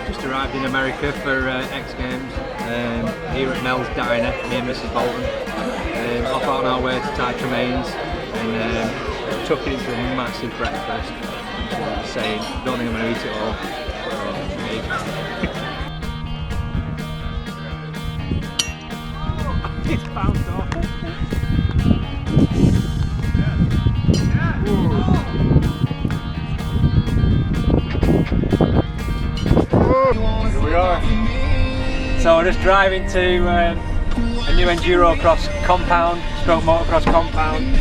Just arrived in America for X Games here at Mel's Diner, me and Mrs. Bolton. Off on our way to Ty Tremaine's and took it into a massive breakfast. Insane. Don't think I'm going to eat it all. It's bounced off. Here we are. So we're just driving to a new enduro cross compound, stroke motocross compound,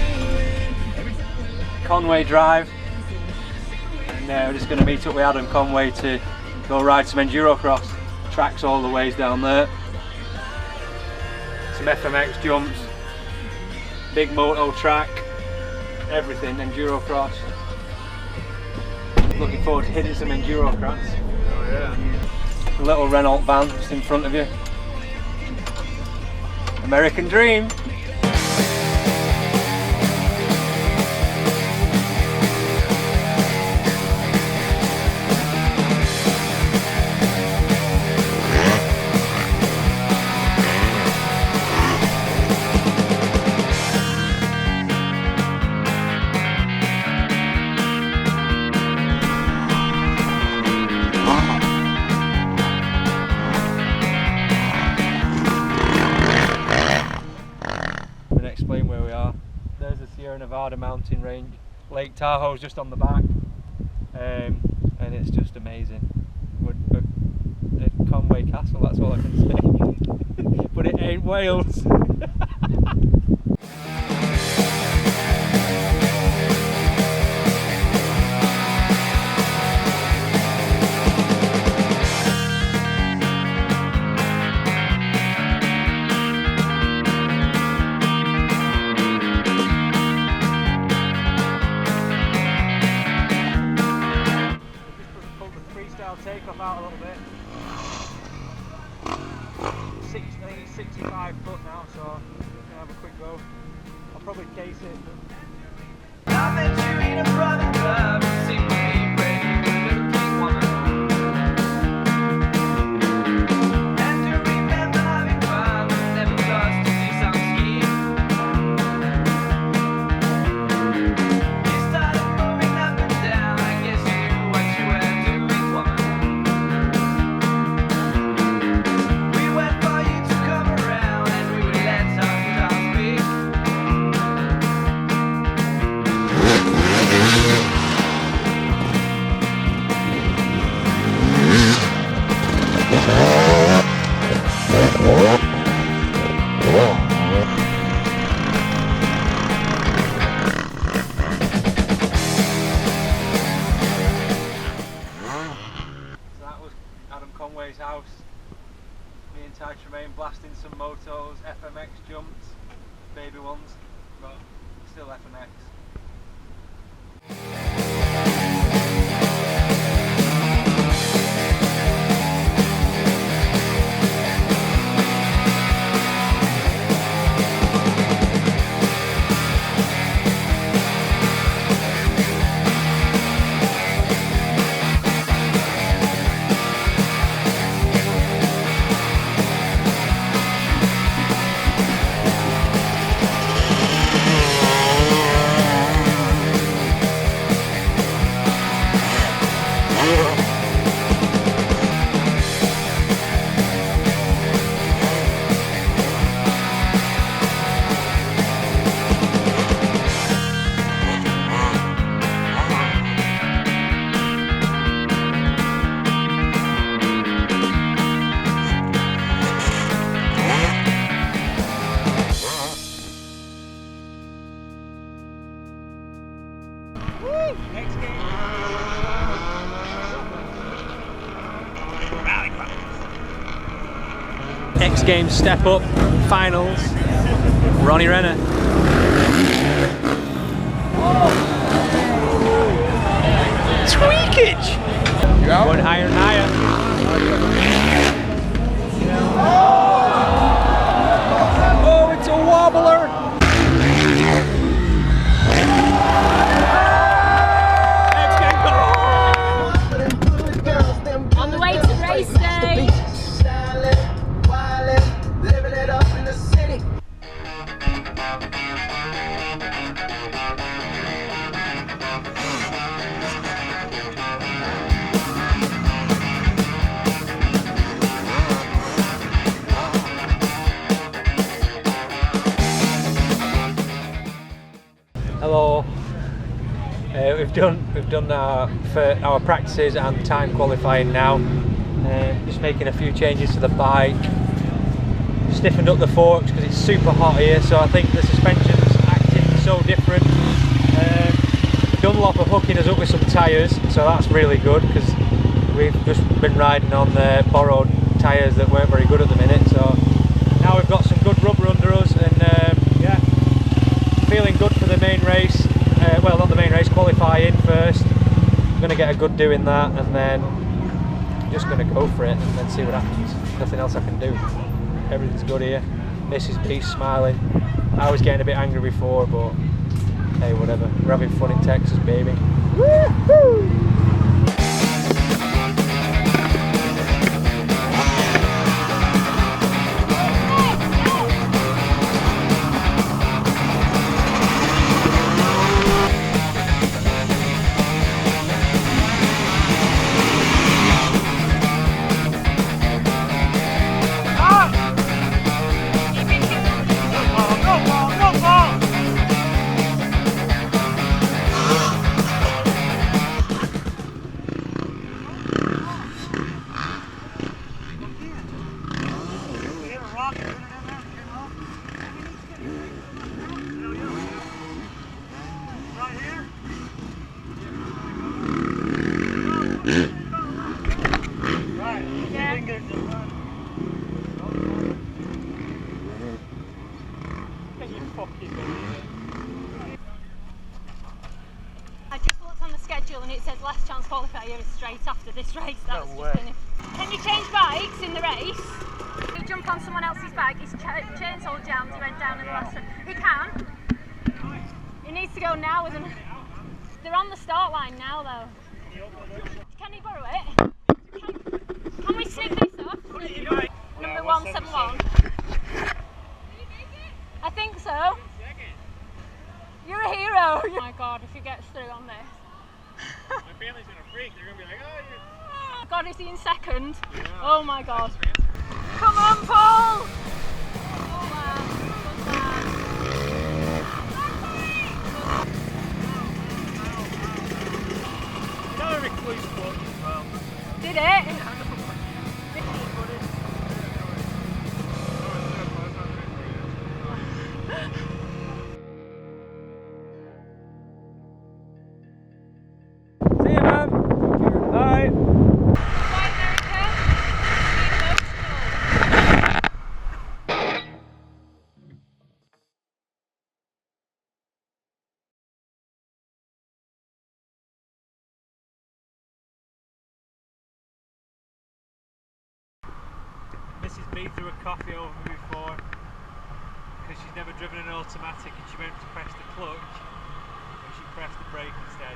Conway Drive, and we're just going to meet up with Adam Conway to go ride some enduro cross. Tracks all the ways down there. Some FMX jumps, big moto track, everything enduro cross. Looking forward to hitting some enduro cross. Oh yeah. A little Renault van just in front of you. American dream. Explain where we are. There's the Sierra Nevada mountain range. Lake Tahoe's just on the back, and it's just amazing. We're at Conway Castle, that's all I can say. But it ain't Wales. Takeoff out a little bit. I think it's 65 foot now, so I'm just gonna have a quick go. I'll probably case it. I met you in a private club, sing with me, pretty good-looking woman. And you remember having fun, never lost to see some skiing. You started moving up and down, I guess you knew what you were doing, woman. Conway's house, me and Ty Tremaine blasting some motos, FMX jumps, baby ones, but still FMX. Next game. X Games Step Up Finals. Ronnie Renner. Tweakage! Going higher and higher. Oh, it's a wobbler! We've done our practices and time qualifying now. Just making a few changes to the bike. Stiffened up the forks because it's super hot here, so I think the suspension's acting so different. Dunlop are hooking us up with some tyres, so that's really good because we've just been riding on borrowed tyres that weren't very good at the minute. So now we've got some good rubber under us, and yeah, feeling good for the main race. Well, not the main race, qualifying first. I'm going to get a good do in that, and then just going to go for it and then see what happens. Nothing else I can do. Everything's good here. Mrs. B's smiling. I was getting a bit angry before, but hey, whatever. We're having fun in Texas, baby. Woo-hoo! I just looked on the schedule and it says last chance qualifier is straight after this race. That's no just finished. Can you change bikes in the race? You jump on someone else's bike, his chain's all jammed, he went down in the last one. He can. He needs to go now with them. They're on the start line now though. Can he borrow it? Can we sneak this off? Number 171. I think so. You're a hero. Oh my god, if he gets through on this. My family's gonna freak. They're gonna be like, oh, you're... God, is he in second? Yeah. Oh my god. Come on, Paul! Oh man, Another recluse quote as well. did it? Mrs. B threw a coffee over me before because she's never driven an automatic and she went to press the clutch and she pressed the brake instead.